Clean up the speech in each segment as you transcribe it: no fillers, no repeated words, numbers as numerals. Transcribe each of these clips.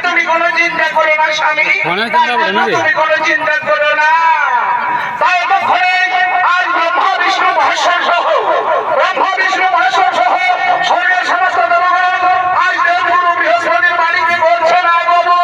তুমি কোনো চিন্তা করো না স্বামী, তুমি কোনো চিন্তা করো না। তাই তখনই আজ ব্রহ্মা বিষ্ণু মহেশ্বর সহ শরীরের সমস্ত দেবগণ আজ দেবগুরু বৃহস্পতির বাড়িতে বলছে না বাবু।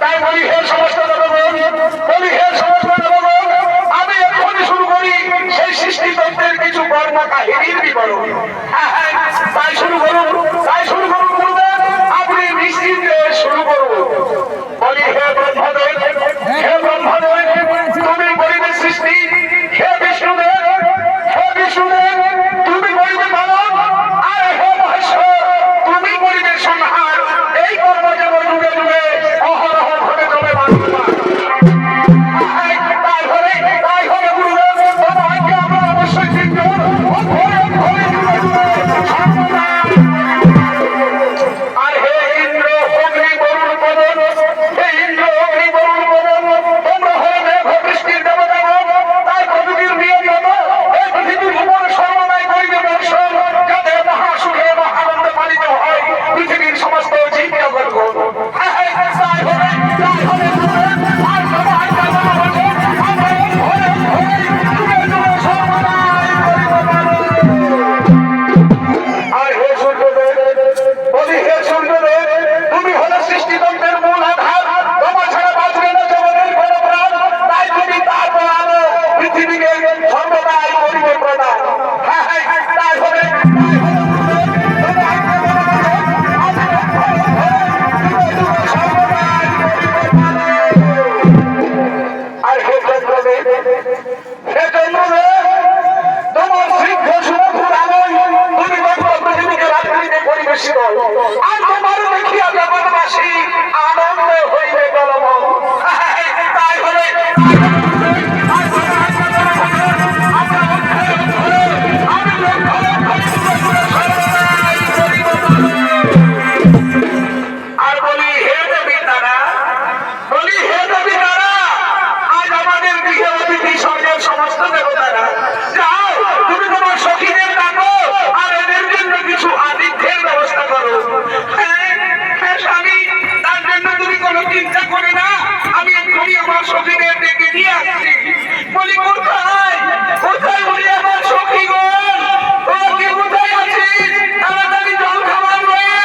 তাই বলি হে সমস্ত জনগণ, বলি হে সমস্ত জনগণ, আমি এখনই শুরু করি সেই সৃষ্টিতন্ত্রের কিছু কর্ম কাহিনীর বিবরণ। তাই শুরু করুন, গুরুদেব, আপনি নিশ্চিন্তে শুরু করুন। বলি হে ব্রহ্মদেব, হে ব্রহ্মদেব, তুমি পরিবেশ সৃষ্টি, হে বিষ্ণুদেব, তুমি পরিবেশ পালন, আর হে মহেশ্বর, তুমি পরিবেশ সংহার। এই কর্ম যেন যুগে যুগে অহরহ ঘটে চলে মানুষ। তাই হলে গুরুদেব, তোমাকে আমরা অবশ্যই চিনতে আর হে ইন্দ্র অগ্নি বরুণ পবন, হে ইন্দ্র অগ্নি বরুণ পবন, তোমরা হয়ে মেঘ বৃষ্টির দেবতাগণ। তাই প্রকৃতির নিয়ম মতো এই পৃথিবীর উপরে সর্বদাই করিবে বর্ষণ, যাতে মহাসুখে মহানন্দে পালিত হয় পৃথিবীর সমস্ত জীবজগৎগণ। আর হে সূর্যদেব, বলি হে সূর্যদেব, তুমি হলে সৃষ্টিতন্ত্রের মূল আধার, তোমার ছাড়া বাঁচবে না জগতের কোনো প্রাণ। তাই তুমি তারপর আলো পৃথিবীকে সর্বদাই করিবে প্রদান। তাই হলে আর হে চন্দ্রদেব, হে চন্দ্রদেব, তোমার স্নিগ্ধ সুমধুর আলোয় তুমি তত্ত্ব পৃথিবীকে রাত্রিতে পরিবেশিত, আর তোমার দেখিয়া জগৎবাসী আনন্দ হইবে গলমন। তাই হলে আর বলি হে দেবী তারা, বলি হে দেবী তারা, আজ আমাদের দিকে অতিথি স্বর্গের সমস্ত দেবতারা, যাও তুমি তোমার সখীদের ডাকো আর এদের জন্য কিছু আতিথ্যের ব্যবস্থা করো। হ্যাঁ স্বামী, তার জন্য তুমি কোনো চিন্তা করে না, আমি এক্ষুনি আমার সখীদের ডেকে নিয়ে আসছি। বলি কোথায় কোথায় বলি আমার সখীগণ, তোরা কি কোথায় আছিস? তাড়াতাড়ি জল খাবার রয়ে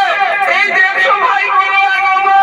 এই দেব সভায় করো আগমন।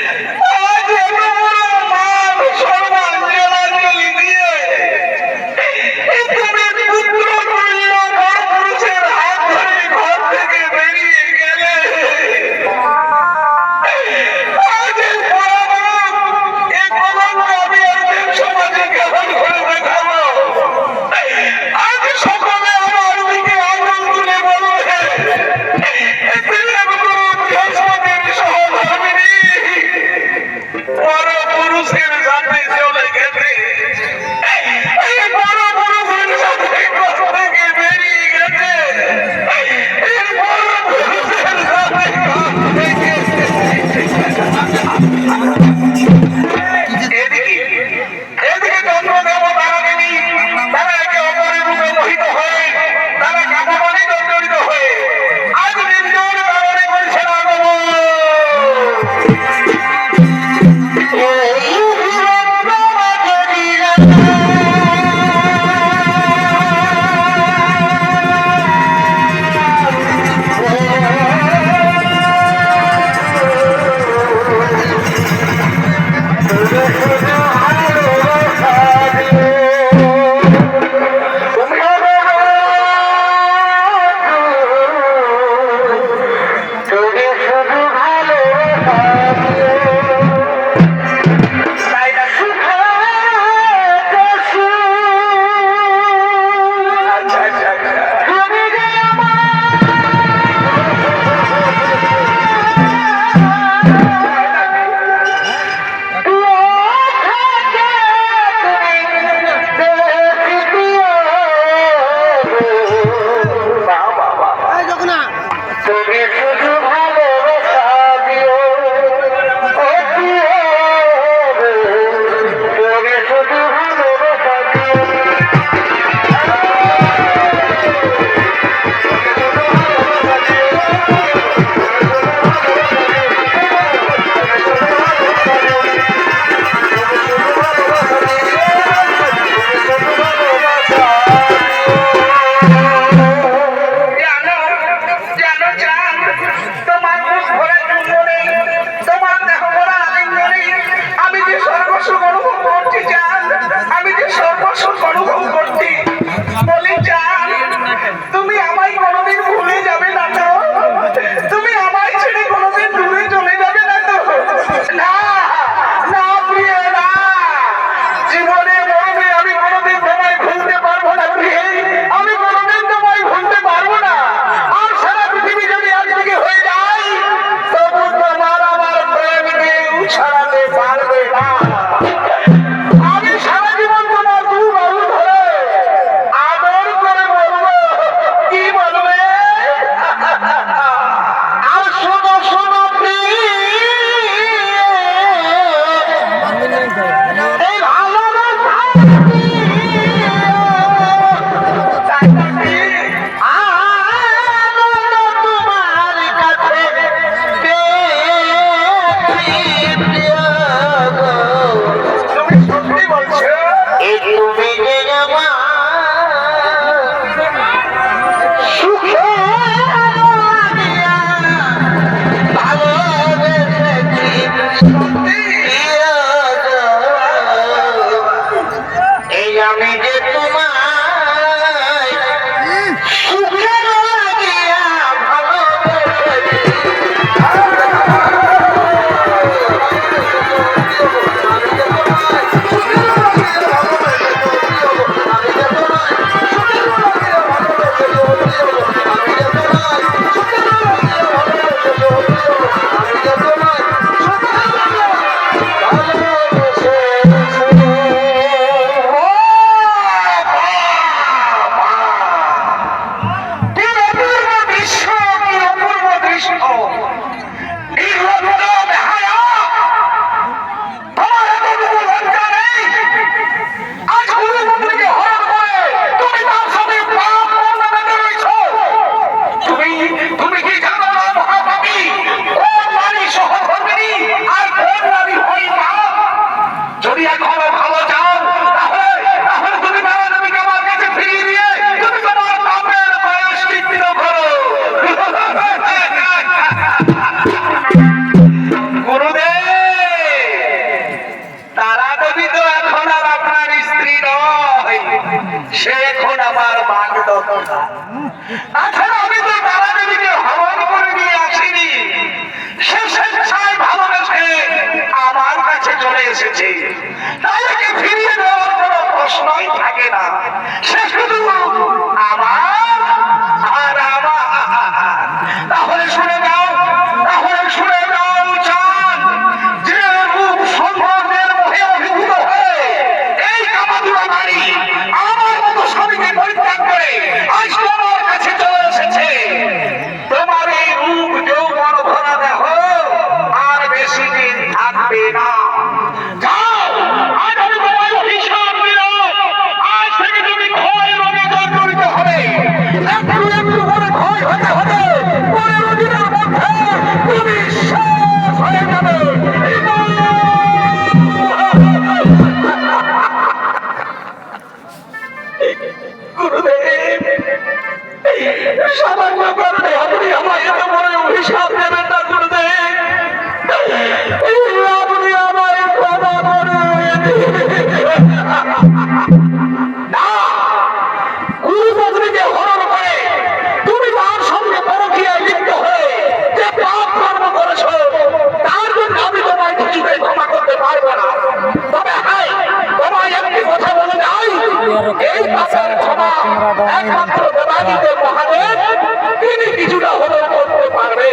আজ এত বড় মান সম্মান জেলাজলি দিয়ে তুমি পুত্র তুল্য পরপুরুষের হাত ধরে ঘর থেকে বেরিয়ে গেলে। আজ এই পরাভব, এ কলঙ্ক আমি আর দেব সমাজে কেমন করে দেখাবো? আজ সকলে আমার দিকে আঙুল তুলে বলবে, দেবগুরু বৃহস্পতির সহধর্মিণী কথা। তাছাড়া আমি তো তারা দেবীকে হরণ করে নিয়ে আসিনি, সে স্বেচ্ছায় ভালোবেসে আমার কাছে চলে এসেছে, তাই একে ফিরিয়ে দেওয়ার কোনো প্রশ্নই থাকে না। সে শুধু আমার আর আমার। তাহলে শুনে দাও, তাহলে শুনে দাও চাঁদ, যে রূপ সৌন্দর্যের মোহে অভিভূত হয়ে এই কামাতুরা নারী আমার মতো স্বামীকে পরিত্যাগ করে আজ তোমার কাছে চলে এসেছে, তোমার এই রূপ যৌবন ভরা দেহ আর বেশি দিন থাকবে না। যাও, আজ আমি তোমায় অভিশাপ দিলাম, আজ থেকে তুমি ক্ষয় রোগে জর্জরিত হবে। একটু একটু করে ক্ষয় হতে হতে 15 দিনের মধ্যে তুমি শেষ হয়ে যাবে। গুরুদেব, সামান্য কারণে আপনি আমায় এত বড় অভিশাপ দেবেন না গুরুদেব। আপনি আমায় ক্ষমা করুন। না, গুরুপত্নীকে হরণ করে তুমি তার সঙ্গে পরকীয়ায় লিপ্ত হয়ে যে পাপ কর্ম করেছো, তার জন্য আমি তোমায় কিছুতেই ক্ষমা করতে পারবো না। তবে হ্যাঁ, তোমায় একটি কথা বলে যাই, এই পাপের ক্ষমা একমাত্র দেবাদিদেব মহাদেব, তিনি কিছুটা হলেও করতে পারবে।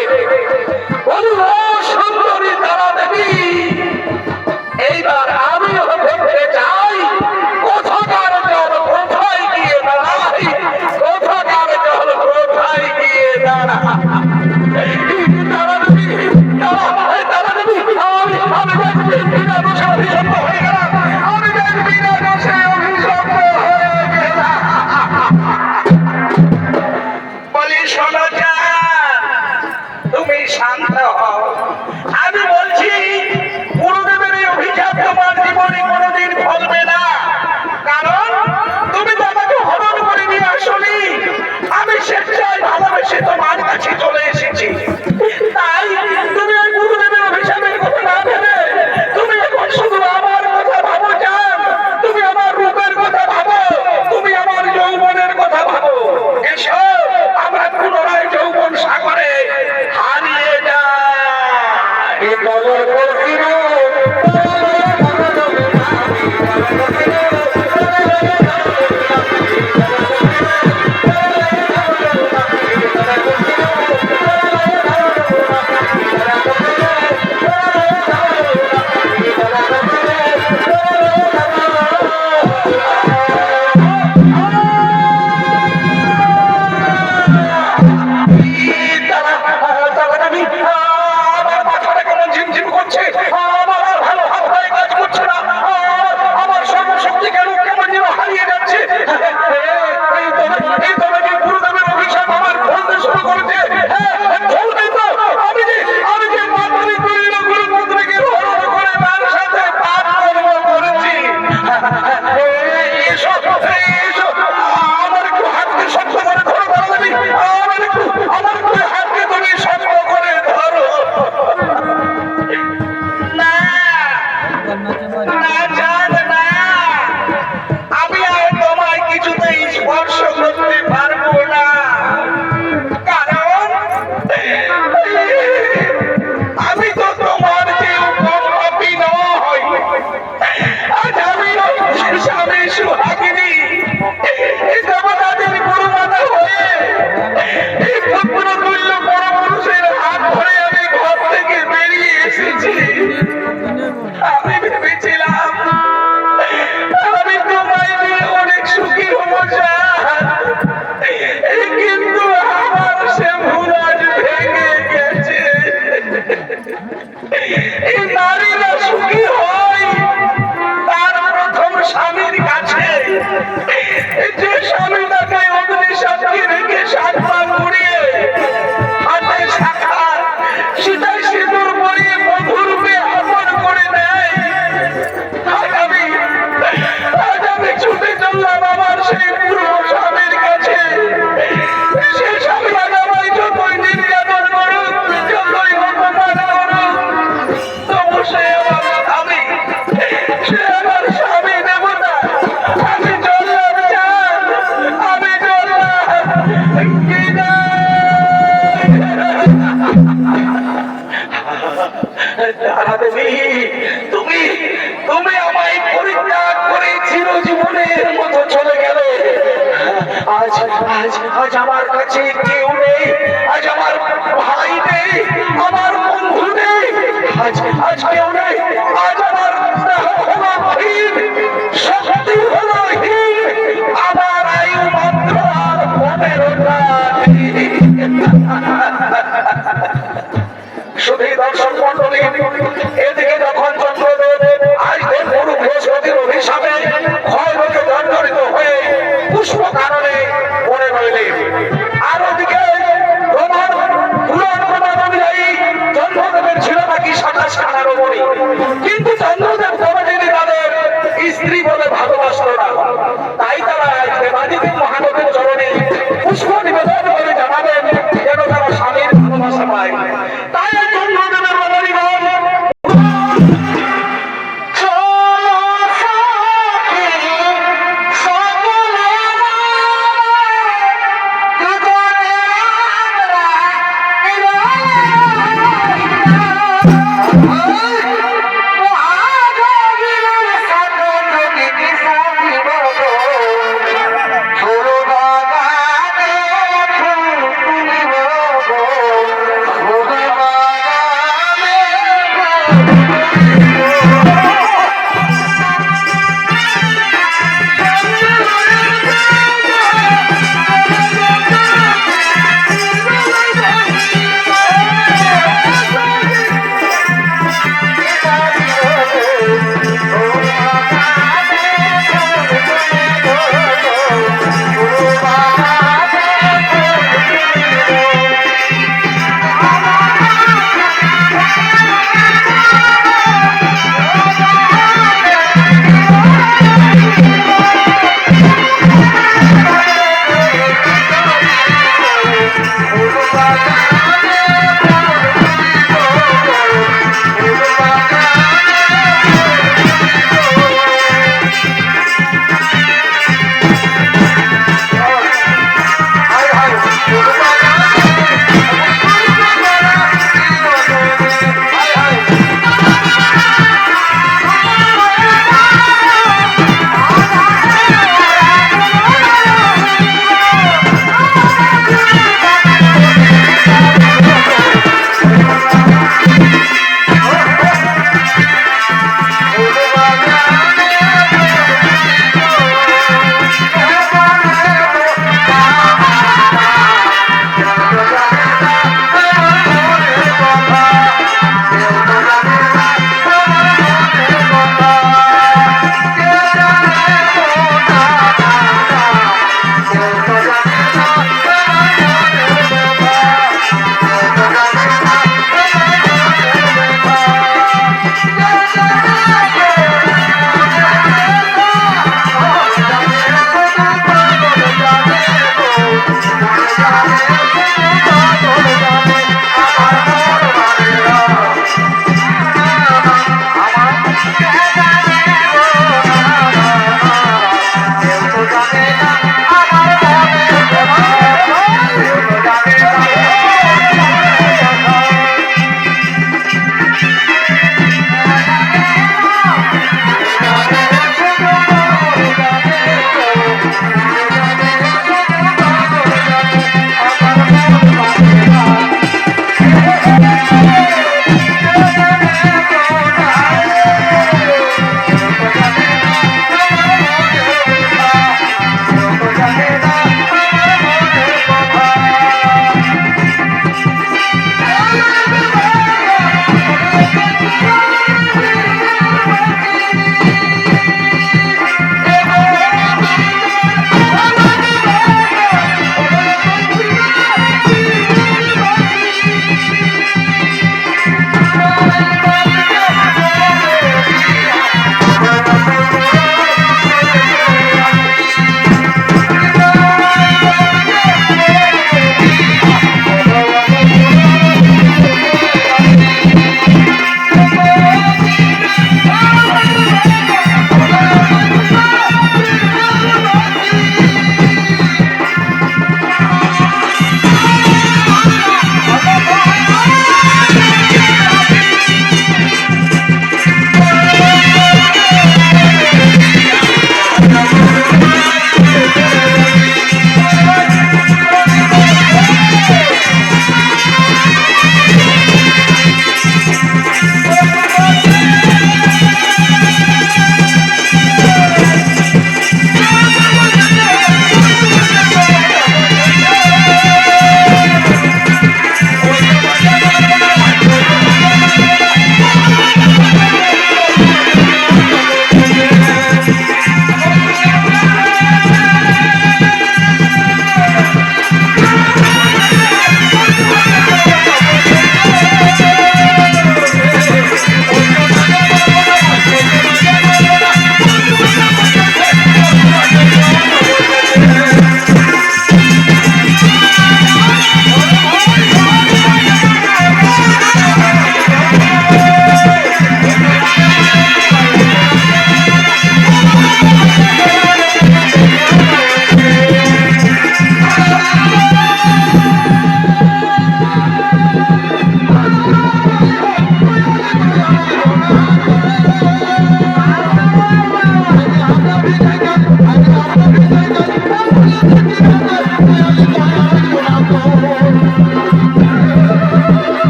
বলুন ও সুন্দরী তারা দেবী, এইবার আমিও দেখতে চাই কোথাকার জল কোথায় গিয়ে দাঁড়াই, কোথাকার জল কোথায় গিয়ে দাঁড়াই। তারা দেবী, তারা দেবী, আমি দেখবি বিনা দোষে অভিশপ্ত হয়ে গেলাম, আমি দেখবি বিনা দোষে অভিশপ্ত হয়ে গেলাম। বলি শোনো চাঁদ, তুমি শান্ত হও। আমি বলছি গুরুদেবের এই অভিশাপ তোমার জীবনে কোনোদিন ফলবে না, কারণ তুমি তো আমাকে হরণ করে নিয়ে আসনি, আমি স্বেচ্ছায় ভালোবেসে তোমার কাছে চলে এসেছি। তাই তুমি ওই গুরুদেবের অভিশাপের কথা না ভেবে তুমি এখন শুধু আমার কথা ভাবো চাঁদ, তুমি আমার রূপের কথা ভাবো, তুমি আমার যৌবনের কথা ভাবো। এসো আমরা পুনরায় যৌবন সাগরে হারিয়ে যাই। বলর করছিল আমার মাথাটা কেমন ঝিমঝিম করছে, আমার আর ভালো হাত পায়ে কাজ করছে না, আমার সর্বশক্তি কেন কেমন যেন হারিয়ে যাচ্ছে। এই তবে যে গুরুদেবের অভিশাপ আমার ফলতে শুরু করেছে, ফলবে তো। আমি যে মাতৃ তুল্য গুরুপুত্রকে হরণ করে তার সাথে পাপ কর্ম করেছি। এসো এসো, আমার একটু হাতকে শক্ত করে ধরো তারা দেবী, আমার একটু হাতকে তুমি শক্ত করে ধরো। না না জান না, আমি আর তোমায় কিছুতেই স্পর্শ করতে পারবো না, কারণ আমি তো তোমার চেয়ে কম পাপী নই। আজ আমি স্বামী সুহাগিনী দেবতাদের গুরুমাতা হয়ে এই পুত্র তুল্য পরপুরুষের হাত ধরে আমি ঘর থেকে বেরিয়ে এসেছি। আমি ভেবেছিলাম আমি তোমায় নিয়ে অনেক সুখী হব চাঁদ, কিন্তু আমার সে ভুল আজ ভেঙে গেছে। এই নারীরা সুখী হয় তার প্রথম স্বামীর কাছে, যে স্বামী তাকে অগ্নি সাক্ষী রেখে সাক্ষা করিয়ে হাতে শাখা সেটাই সিঁদুর পরিয়ে মধুরূপে আপন করে নেয়। আজ আমি ছুটে চললাম আমার সেই পুরো স্বামীর কাছে। সে স্বামী আজ আমায় যতই নির্যাতন করুক, যতই অপমান করুক, তবু সে আমার স্বামী, সে আমার স্বামী দেবতা। আমি চললাম চাঁদ, আমি চললাম। তুমি তুমি আমায় পরিত্যাগ করে চিরজীবনের মতো চলে গেলে। আজ আজ আজ আমার কাছে কেউ নেই, আজ আমার ভাই নেই, আমার বন্ধু নেই, আজ আজ কেউ নেই, আজ আমার দেহ হলো হীন, শক্তি হলো হীন, আমার আয়ু মাত্র আর 15টা দিন। শুধু দর্শক মন্ডলী, এদিকে যখন চন্দ্রদেব আজ গুরু বৃহস্পতির অভিশাপে ক্ষয়রোগে জর্জরিত হয়ে পুষ্প কারণে পড়ে রইলেন, আর ওদিকে প্রমাণ পুরাণ প্রমাণ অনুযায়ী চন্দ্রদেবের ছিল নাকি 27খানা রমণী, কিন্তু চন্দ্রদেব কোনোদিনই তাদের স্ত্রী বলে ভালোবাসত না। তাই তারা দেবাদিদেব মহাদেবের চরণে পুষ্প নিবেদন করে জানাবেন যেন তারা স্বামীর ভালোবাসা পায়। তাই চন্দ্রদেবের রমণীগণ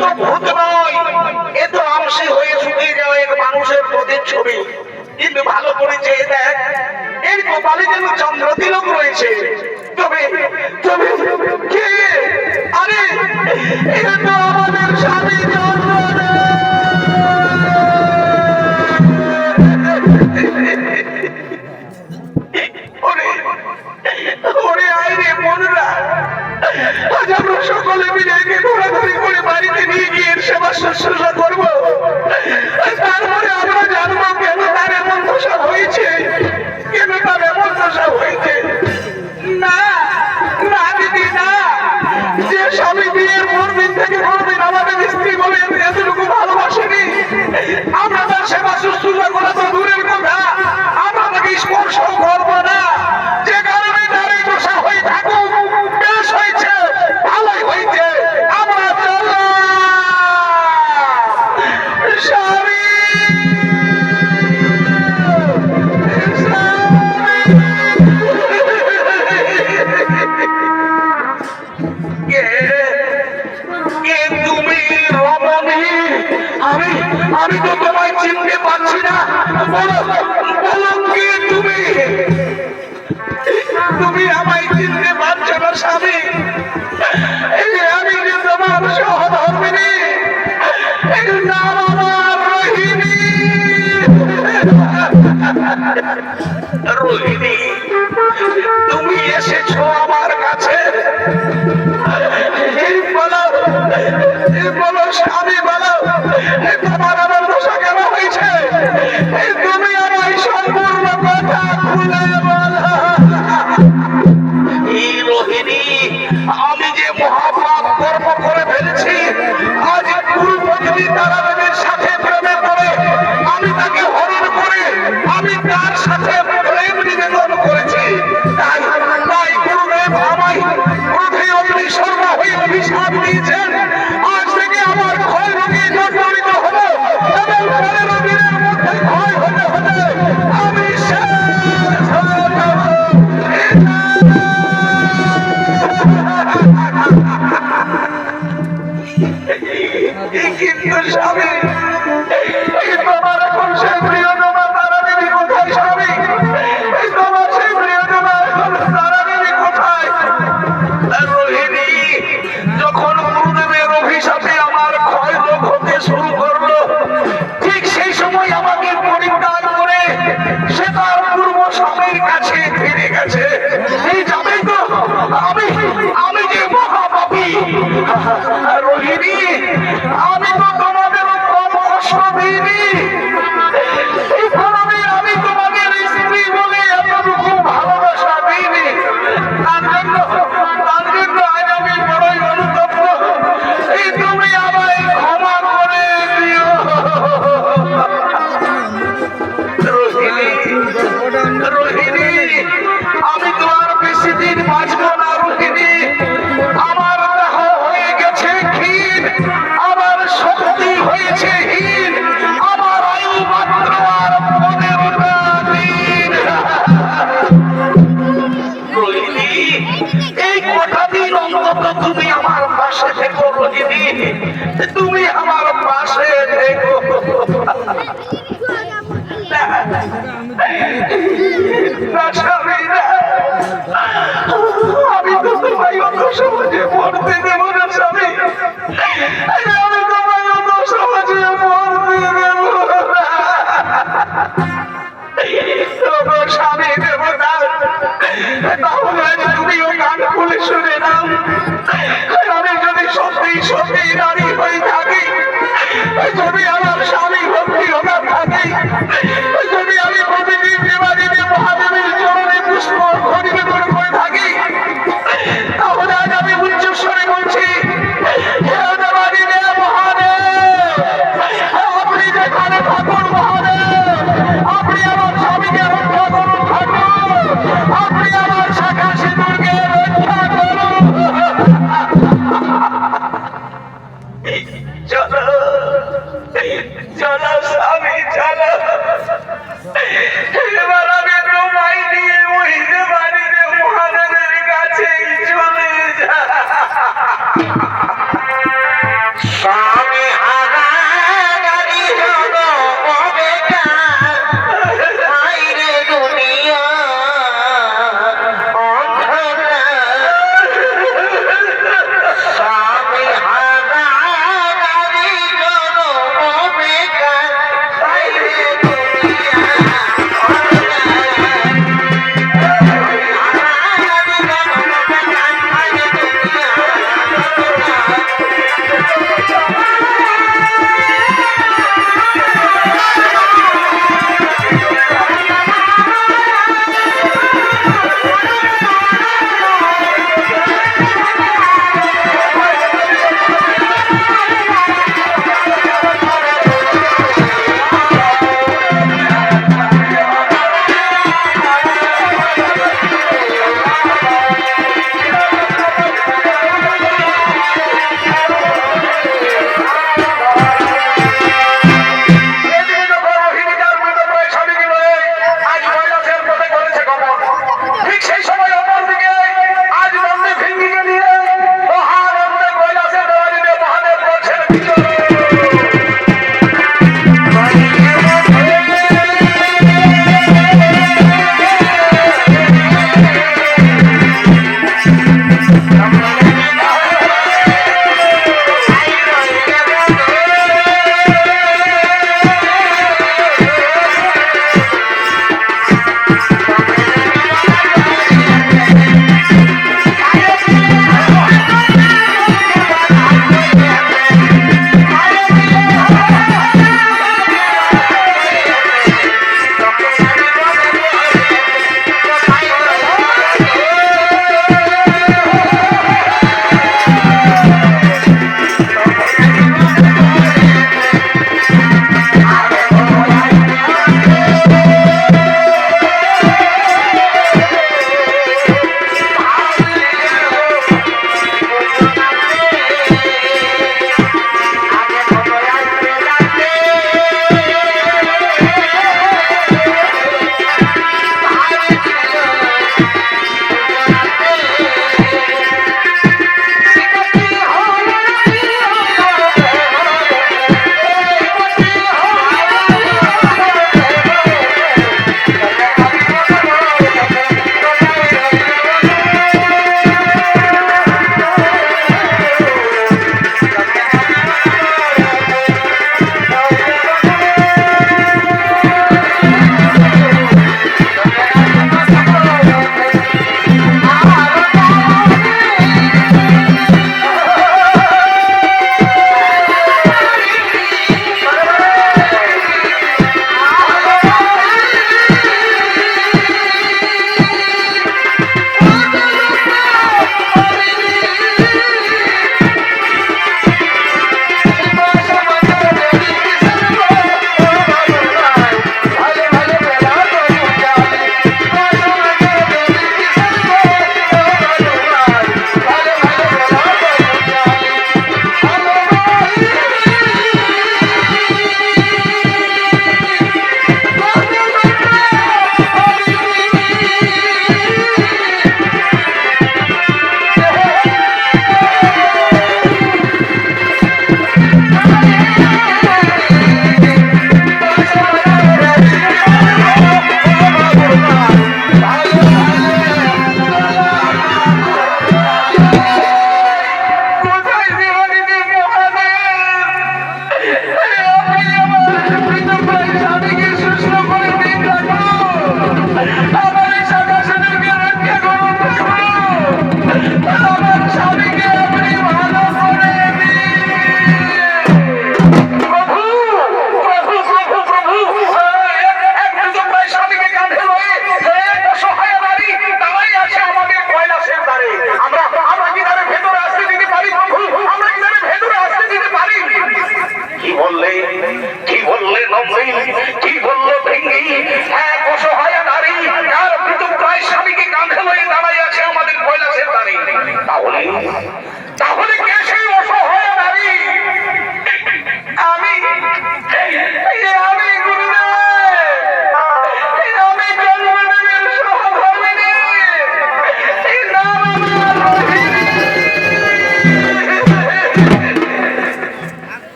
তো ভূত নয়, এ তো আমসি হয়ে শুকিয়ে যাওয়া এক মানুষের প্রতিচ্ছবি। কিন্তু ভালো করে চেয়ে দেখ, এর কপালে যেন চন্দ্র তিলক রয়েছে। তবে তবে কে? আরে এটা তো আমাদের স্বামী চন্দ্র। সকলে মিলে একে ধরাধরি করে বাড়িতে নিয়ে গিয়ে সেবা শুশ্রূষা করবো। তারপরে আমরা জানবো কেন তার এমন দশা হয়েছে, কেন তার এমন দশা হয়েছে। না না দিদি না, যে স্বামী বিয়ের পর দিন থেকে কোনদিন আমাদের স্ত্রী বলে এতটুকু ভালোবাসেনি, আমরা তার সেবা শুশ্রূষা করা তো দূরের কথা, আমরা তাকে স্পর্শ করবো না। যে কারণে তার এই দশা হয়ে থাকুক, বেশ হয়েছে, ভালোই হয়েছে। আমরা চললাম স্বামী আমি তো তোমায় চিনতে পারছি না। বলো বলো কে তুমি? তুমি আমায় চিনতে পারছো না স্বামী? আমি যে তোমার সহধর্মিনী, নাম আমার রোহিণী। রোহিণী, তুমি এসেছো আমার কাছে। বলো বলো স্বামী, বলো তোমার আমার দশা কেন হয়েছে? তুমি আমায় সম্পূর্ণ কথা খুলে বলো। রোহিণী, আমি যে মহাপাপ কর্ম করে ফেলেছি, আজ কুলপতি তারাদেবীর সাথে প্রেমে পড়ে আমি তাকে হরণ করে আমি তার সাথে প্রেম নিবেদন করেছি। তাই গুরুদেব আমায় ক্রোধে অগ্নিশর্মা হয়ে অভিশাপ দিয়েছেন। আজ থেকে আমার ক্ষয় রোগে জর্জরিত হলো এবং 15 দিনের মধ্যে ক্ষয় হতে হতে আমি শেষ হয়ে যাব। কিন্তু স্বামী, তোমার এখন সেই প্রিয়তমা তারাদেবী কোথায়? স্বামী, তোমার সেই প্রিয়তমা এখন তারাদেবী কোথায়? রোহিণী, যখন গুরুদেবের অভিশাপে আমার ক্ষয় রোগ হতে শুরু করলো, ঠিক সেই সময় আমাকে পরিত্যাগ করে সে তার পূর্ব স্বামীর কাছে ফিরে গেছে। এই যাবেই তো, আমি আমি যে মহাপাপী। রোহিণী, আমি তো তোমাদের কম কষ্ট দিইনি। এই কারণে আমি তোমাদের স্ত্রী বলে এতটুকু ভালোবাসা দিইনি। তার জন্য আজ আমি বড়ই অনুতপ্ত। এই তুমি আমায় ক্ষমা করে দিও। রোহিণী, রোহিণী, আমি তো আর বেশি দিন বাঁচবো না। রোহিণী, আমার দেহ হয়ে গেছে ক্ষীণ, আমার শক্তি হয়েছে হীন, আমার আয়ু মাত্র আর 15টা দিন। রোহিণী, এই কটা দিন অন্তত তুমি আমার পাশে থেকো। রোহিণী, তুমি আমার পাশে থেকো। আমি তো তোমায় অত সহজে মরতে দেব না স্বামী। আমি তোমায় অত সহজে মরতে দেব না। স্বামী দেব না, তাহলে তুমিও গান খুলে শুনে নাও। আমি যদি সত্যি সত্যি নারী হয়ে থাকি, যদি আমার স্বামী ভক্তি হয়ে থাকি, যদি আমি প্রতিদিন দেবাদেবী মহাদেবীর চরণে পুষ্প নিবেদন করে থাকি, তাহলে আজ আমি উচ্চস্বরে বলছি, হে দেবাদেবী মহাদেব, আপনি যেখানে ঠাকুর মহাদেব, আপনি আমার স্বামীকে রক্ষা করুন। ঠাকুর, আপনি আমার শাখা সিঁদুরকে রক্ষা করুন। চলো চলো স্বামী, চলো। এবার আমি তোমায় নিয়ে ওই বাড়িতে মহাদেবের কাছে চলে যা।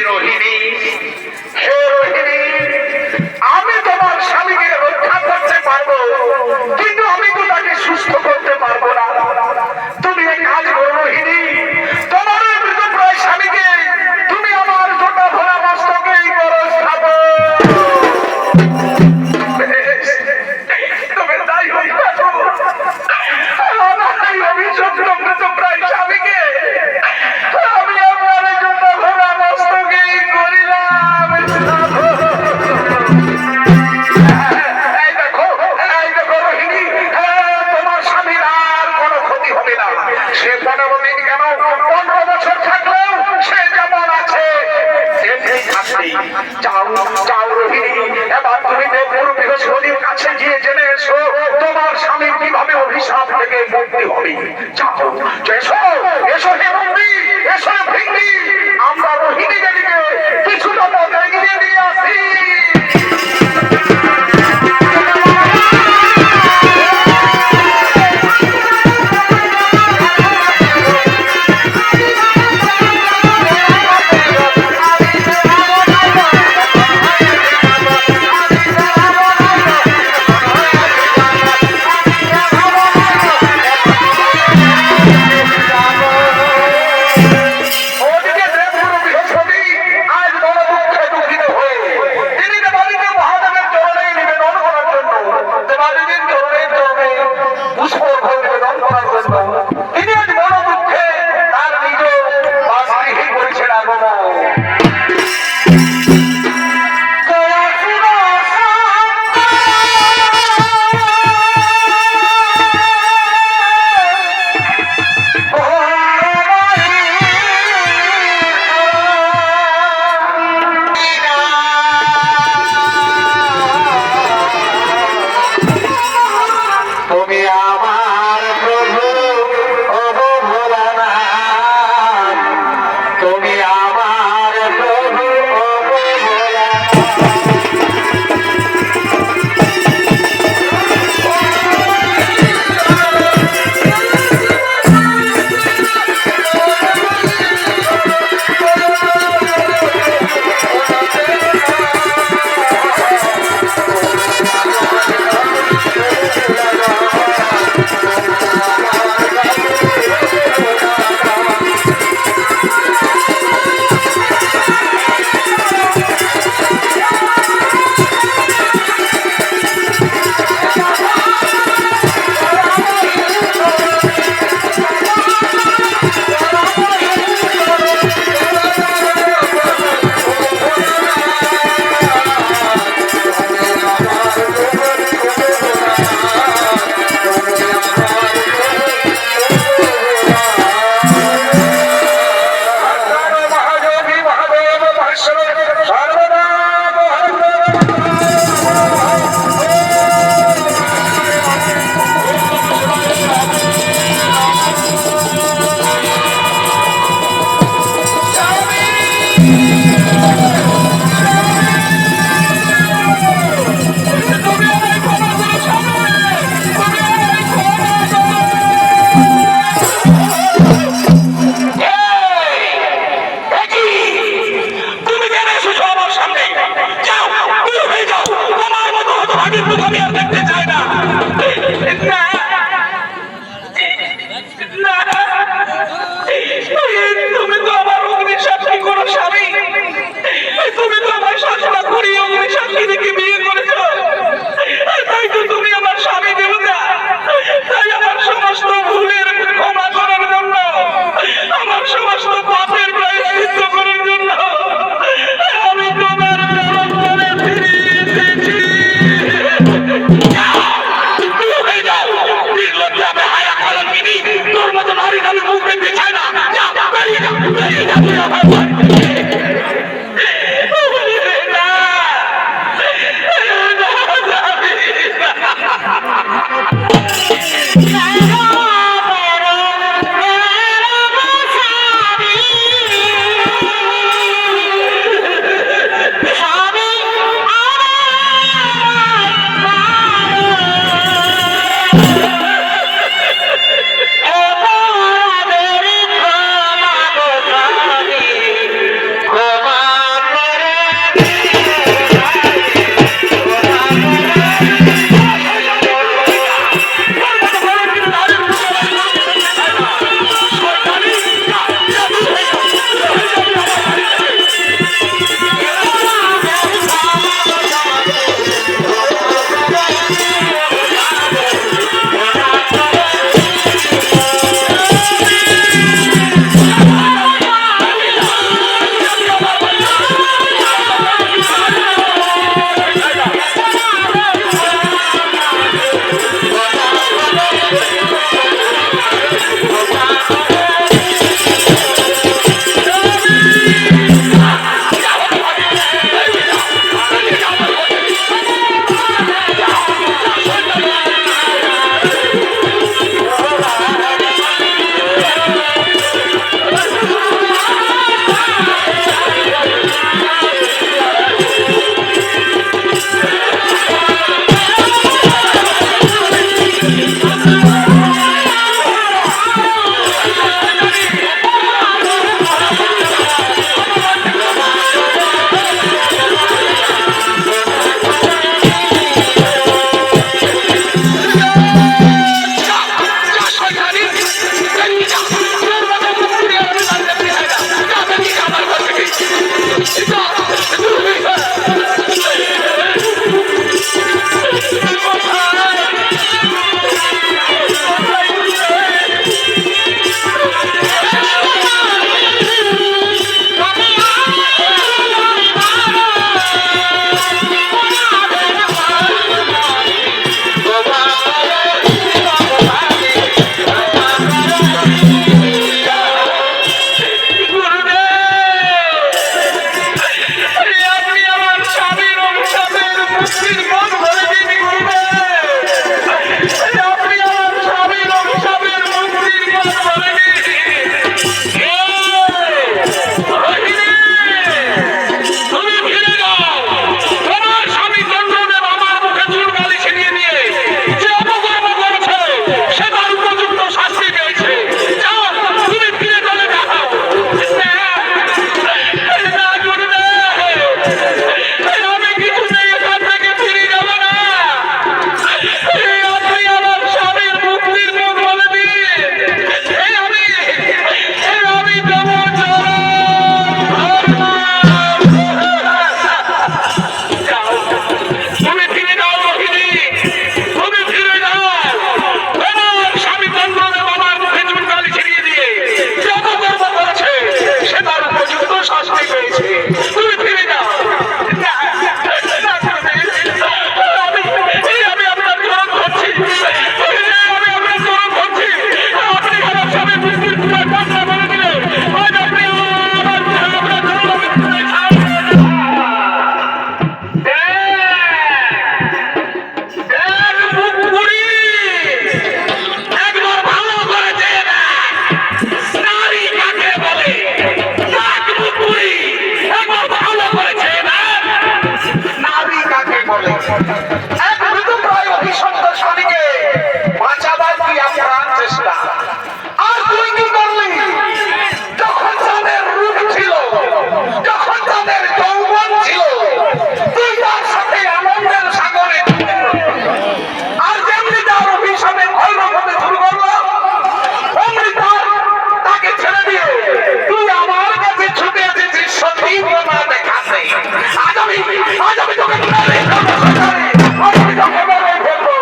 রোহিণী, হে রোহিণী, আমি তোমার স্বামীকে রক্ষা করতে পারবো, কিন্তু আমি তো তাকে সুস্থ করতে পারবো না। তুমি এক কাজ করো রোহিণী, তোমার ওই মৃতপ্রায় স্বামীকে তুমি আমার জোটা ভরা মস্তকে এই করো স্থাপন। তবে তাই হোক না তো, আমার এই অভিশপ্ত মৃতপ্রায় স্বামীকে আমি আমার জোটা ভরা মস্তকে এই করিলাম স্থাপন। এই দেখো রোহিণী, তোমার স্বামীর আর কোনো ক্ষতি হবে না। সে 15 দিন কেন 15 বছর থাকলেও সে যেমন আছে তেমনি থাকবে। যাও যাও রোহিণী, এবার তুমি দেবগুরু বৃহস্পতির কাছে গিয়ে জেনে এসো তোমার স্বামীর কিভাবে অভিশাপ থেকে মুক্তি হবে। যাও, এসো এসো হে বন্ধি, এসো ভৃঙ্গি, আমরা রোহিণী দেবীকে কিছুটা পথ এগিয়ে দিয়ে আসি। মুক্তির পথ ধরে দিন গুরুদেব। আপনি আমার স্বামীর অভিশাপের মুক্তির পথ ধরে দিন। রোহিণী, তুমি ফিরে যাও। তোমার স্বামী চন্দ্রদেব আমার মুখে চুনকালি ছিনিয়ে দিয়ে যে অপকর্ম করেছে সে তার উপযুক্ত শাস্তি পেয়েছে। যাও, তুমি ফিরে চলে যাও। না গুরুদেব, আমি কিছুতেই এখান থেকে ফিরে যাব না। আপনি আমার স্বামীর মুক্তির পথ বলে দিন। আমি যাব তুমি ফিরে যাও রোহিণী, তুমি ফিরে যাও। তোমার স্বামী চন্দ্রদেব আমার মুখে চুনকালি ছিনিয়ে দিয়ে যে অপকর্ম করেছে সে তার উপযুক্ত শাস্তি পেয়েছে। তুমি ফিরে যাও। আমি আপনার চরণ ধরছি, আমি আপনার চরণ ধরছি। আপনি আমার স্বামী মুক্তির পথ বলে দিলে আজ আপনি আমার আপনার চরণ একবার ভালো করেছে না। নারী কাকে বলে? একবার ভালো করেছে না। নারী কাকে বলে? এক মৃতপ্রায় অভিশপ্ত স্বামীকে বাঁচাবার কি আপ্রাণ চেষ্টা। আর তুই কি করলি? যখন তাদের রূপ ছিল, যখন তাদের যৌবন ছিল, তুই তার সাথে আনন্দের সাগরে আর যেমনি তার অভিশাপে ভৈরব হতে শুরু করলো, অমনি তাকে ছেড়ে দিয়ে তুই আমার কাছে ছুটে এসেছিস সত্যি প্রমাণ দেখাতে। আজ আমি তোকে মেরে ফেলবো, আমি তোকে মেরে ফেলবো।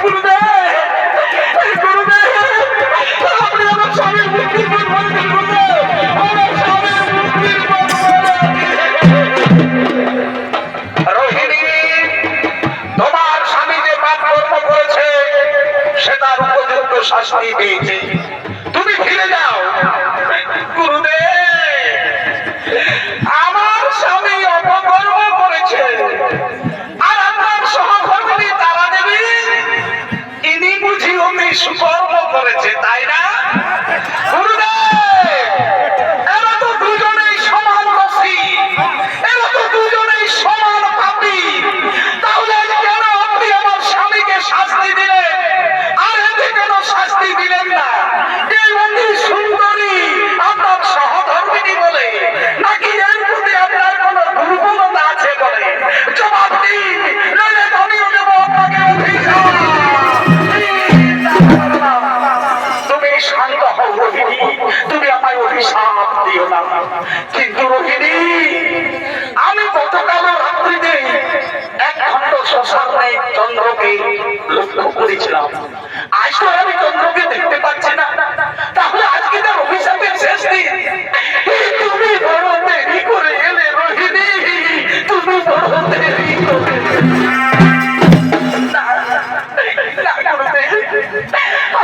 গুরুদেব, আপনি আমার স্বামীর মুক্তির পথ বলে দিন। গুরুদেব, আমার স্বামীর মুক্তির পথ বলে দিন। রোহিণী, তোমার স্বামী যে পাপ কর্ম করেছে সে তার উপযুক্ত শাস্তি পেয়েছে। তুমি ফিরে যাও। গুরুদেব, আমার স্বামী অপকর্ম করেছে আর আপনার সহকর্মী তারা দেবী ইনি বুঝি অতি সুকর্ম করেছে, তাই না? গুরুদেব, এরা তো দুজনেই সমান দোষী, এরা তো দুজনেই সমান পাপী। তাহলে কেন আপনি আমার স্বামীকে শাস্তি দিলেন আর এতে কেন শাস্তি দিলেন না? এই অতি সুন্দরী আপনার সহধর্মিনী বলে, নাকি এর প্রতি আপনার কোন দুর্বলতা আছে বলে? জবাব দিন, নইলে আমিও দেব আপনাকে অভিশাপ। তুমি শান্ত হও রোহিণী, তুমি আমায় অভিশাপ দিও না। কিন্তু রোহিণী, আমি গতকাল রাত্রিতে এক খণ্ড শ্মশানে চন্দ্রকে লক্ষ্য করেছিলাম। আজ তো আমি চন্দ্রকে দেখতে পাচ্ছি না, তাহলে আজকে তার অভিশাপের শেষ দিন। তুমি বড় দেরি করে এলে রোহিণী, তুমি বড় দেরি করে।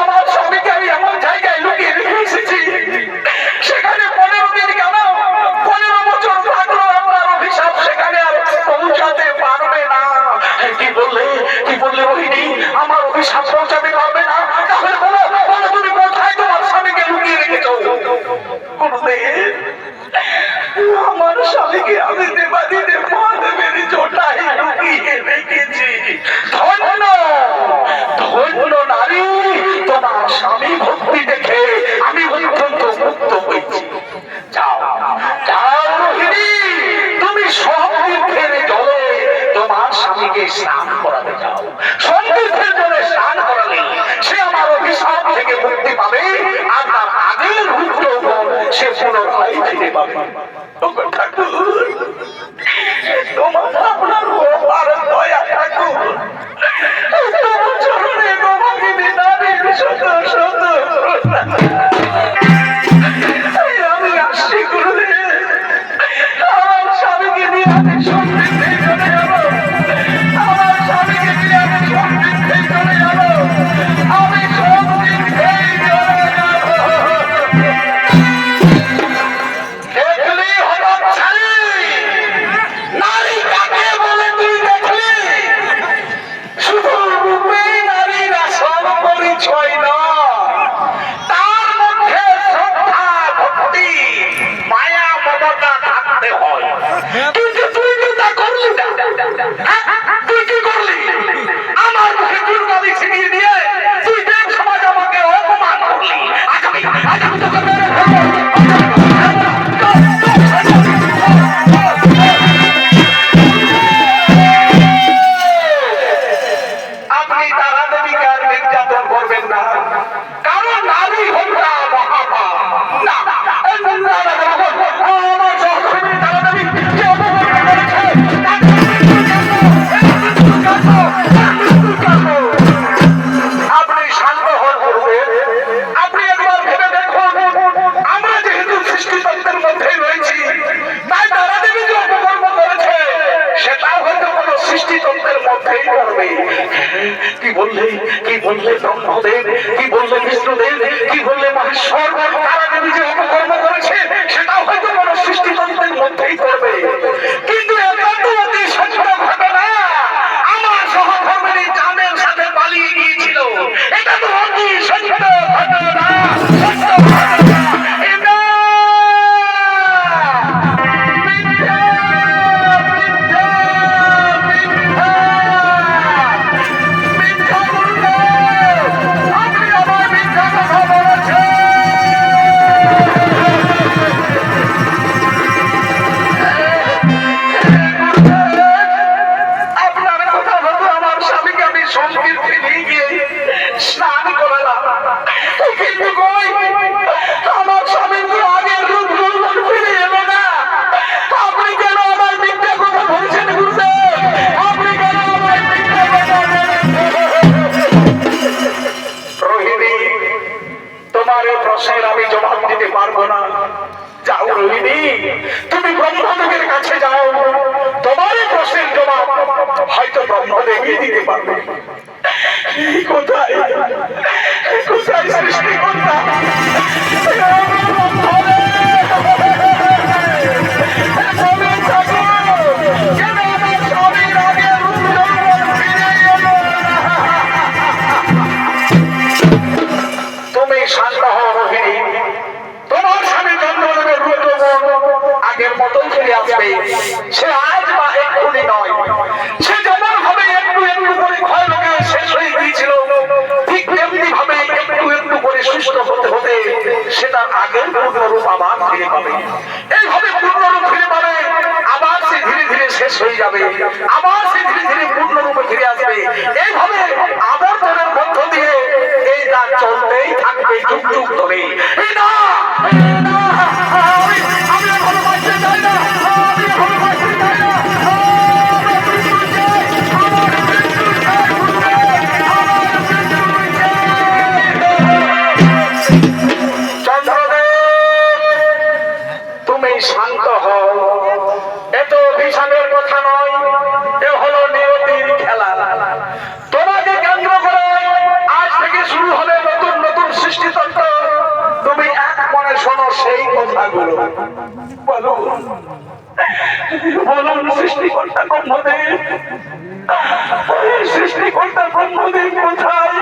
আমার স্বামীকে আমি এমন জায়গায় লুকিয়ে রেখে এসেছি, সেখানে 15 দিন কেন 15 বছর থাকলো আপনার অভিশাপ সেখানে আর পৌঁছাতে পারবে না। কি বললে রোহিণী? আমার অভিশাপ পৌঁছাতে পারবে না? তাহলে বলো তুমি কোথায় তোমার স্বামীকে লুকিয়ে রেখেছো? গুরুদেব, আমার স্বামীকে আমি দেবাদিদেব মহাদেবের জটায় লুকিয়ে রেখেছি। ধন্য ধন্য নারী, তোমার স্বামী ভক্তি দেখে আমি অত্যন্ত মুক্ত হয়েছি। যাও যাও রোহিণী, তুমি সতীর্থের জলে তোমার স্বামীকে স্নান করাতে যাও। সতীর্থের জলে স্নান করালে সে আমার অভিশাপ থেকে মুক্তি পাবে আর তার আগের রূপ যৌবন সে পুনরায় ফিরে পাবে। ঠাকুর, তোমার আপনার অপার দয়া ঠাকুর, তোমার চরণে তোমাকে বিদানের শত শত আমি আসছি গুরুদেব। আমার স্বামীকে নিয়ে আমি সমৃদ্ধি চলে যাব, আমার স্বামীকে নিয়ে আমি সমৃদ্ধি চলে যাব, আমি সমৃদ্ধি চলে যাব। দেখলি হঠাৎ বাঁচাতে হয়, কিন্তু তুই তো তা করলি না। তুই কি করলি? আমার মুখে দুর্গালি ছিনিয়ে দিয়ে তুই দেব সমাজ আমাকে অপমান করলি। আজ আমি তোকে মেরে ফেলবো। আপনি তারা দেবীকে আর নির্যাতন করবেন না, কারণ নারী হত্যা মহাপাপ। না, আমার সহধর্মিণী তারা দেবী যে অপকর্ম করেছে আপনি শান্ত হন করবেন। আপনি একবার ভেবে দেখুন, আমরা যেহেতু সৃষ্টিতত্ত্বের মধ্যেই রয়েছি, তাই তারা দেবী যে অপকর্ম করেছে সেটাও হয়তো কোনো সৃষ্টিতত্ত্বের মধ্যেই পড়বে। কি বললে ব্রহ্মদেব, কি বললে বিষ্ণুদেব, কি বললে মহেশ্বর, তারা দেবী যে অপকর্ম করেছে সেটাও হয়তো কোনো সৃষ্টিতন্ত্রের মধ্যেই পড়বে। কিন্তু এটা তো অতি সত্য ঘটনা, আমার সহধর্মিণী জানের সাথে পালিয়ে গিয়েছিল। এটা তো অতি সত্য ঘটনা, সত্য ঘটনা। এটা মিথ্যা, মিথ্যা, মিথ্যা, মিথ্যা বললে আপনি আমার মিথ্যা কথা বলেছেন। আপনার কথা হতো আমার স্বামীকে আমি সংকীর্তে নিয়ে গিয়ে স্নান করালাম, কিন্তু কই আমার স্বামীর তো আগের রূপ যৌবন ফিরে এলো না। আপনি কেন আমার মিথ্যা কথা বলছেন গুরুদেব? আপনি কেন আমার মিথ্যা কথা বলছেন? রোহিণী, তোমার এই প্রশ্নের আমি জবাব দিতে পারবো না। যাও রোহিণী, তুমি ব্রহ্মদেবের কাছে যাও, তোমার এই প্রশ্নের জবাব হয়তো ব্রহ্মদেবই দিতে পারবে। কোথায় কোথায় সৃষ্টিকর্তা? কেন আমার স্বামীর আগের রূপ যৌবন ফিরে এলো না? তুমি শান্ত হও রোহিণী, তোমার স্বামী চন্দ্রদেবের রূপ যৌবন আগের মতোই ফিরে আসবে। সে আজ বা এক্ষুনি নয়, সে যেমন ভাবে একটু একটু করে ক্ষয় রোগে শেষ হয়ে গিয়েছিল, ঠিক তেমনি ভাবে একটু একটু করে সুস্থ হতে হতে সে তার আগের পূর্ণরূপ আবার ফিরে পাবে। এইভাবে পূর্ণরূপ ফিরে পাবে, আবার সে ধীরে ধীরে শেষ হয়ে যাবে, আবার সে ধীরে ধীরে পূর্ণরূপে ফিরে আসবে। এইভাবে আবর্তনের মধ্য দিয়ে এই তার চলতেই থাকবে যুগ যুগ ধরে। আমি এখনো বাঁচতে চাই না, আমি এখনো বাঁচতে চাই না। তুমি শান্ত হও, এত অভিশাপের কথা নয়, এ হলো নিয়তির খেলা। তোমাকে কেন্দ্র করে আজ থেকে শুরু হবে নতুন নতুন সৃষ্টিতন্ত্র। তুমি এক মনে শোনো সেই কথাগুলো। বলো বলুন, সৃষ্টিকর্তা ব্রহ্মদেব, সৃষ্টিকর্তা ব্রহ্মদেব কোথায়?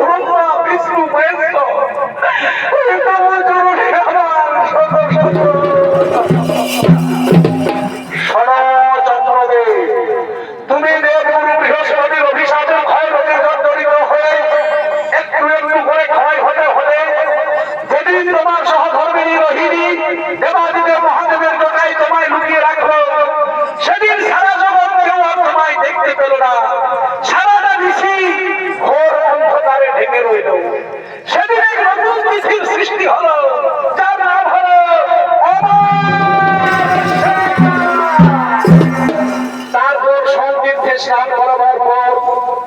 ব্রহ্মা বিষ্ণু মহেশ্বর চন্দ্রদেব, তুমি দেবগুরু বৃহস্পতির অভিশাপে ক্ষয় হতে জর্জরিত হয়ে একটু একটু করে ক্ষয় হতে হতে যেদিন তোমার সহধর্মিণী রোহিণী দেবাদিদেব মহাদেবের জটায় তোমায় লুকিয়ে রাখলো, সেদিন সারা জগৎ কেউ আর তোমায় দেখতে পেল না। সারাটা ঋষি ঘোর অন্ধকারে ঢেকে রইল। সেদিন এক নতুন পৃথিবীর সৃষ্টি হলো, যার নাম হলো তারপর সংতীর্থে স্নান করাবার পর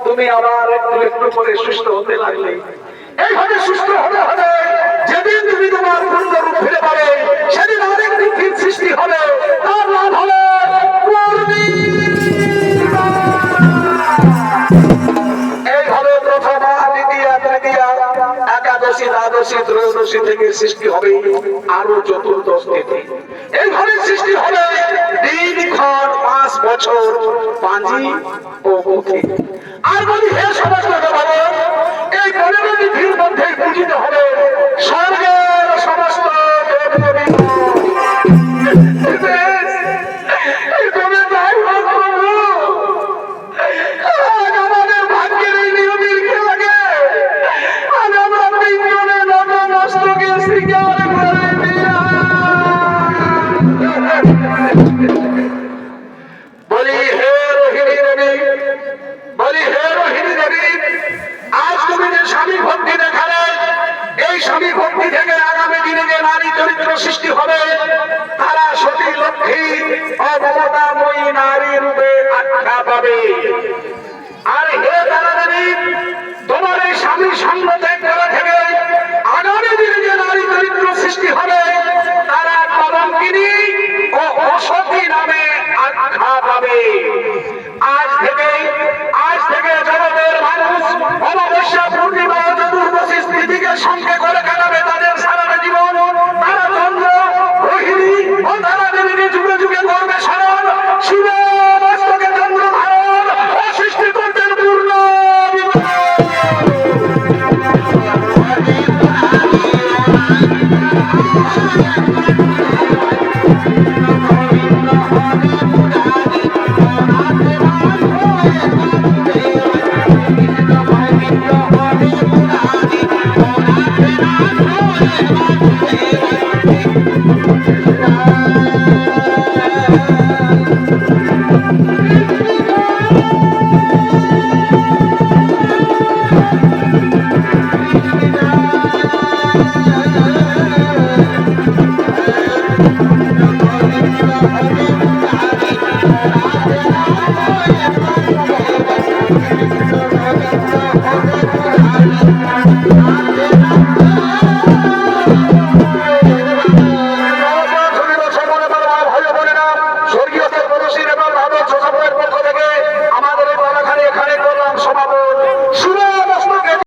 তুমি আবার একটু একটু করে সুস্থ হতে লাগলে। এইভাবে সুস্থ হতে হবে, যেদিন তুমি তোমার পূর্ণরূপ ফিরে পাবে সেদিন অনেক পৃথিবীর সৃষ্টি হবে, তার নাম হলো এইভাবে প্রথমা, দ্বিতীয়া, তৃতীয়া, একাদশী, দ্বাদশী, ত্রয়োদশী থেকে সৃষ্টি হবে আরো চতুর্দশ তিথি। এইভাবে সৃষ্টি হবে দিনক্ষণ, মাস, বছর, পাঁজি ও পুঁথি। আর বলি হে সমস্ত দেবতা, এই 15 তিথির মধ্যে পূজিত হবে স্বর্গের সমস্ত দেবদেবী।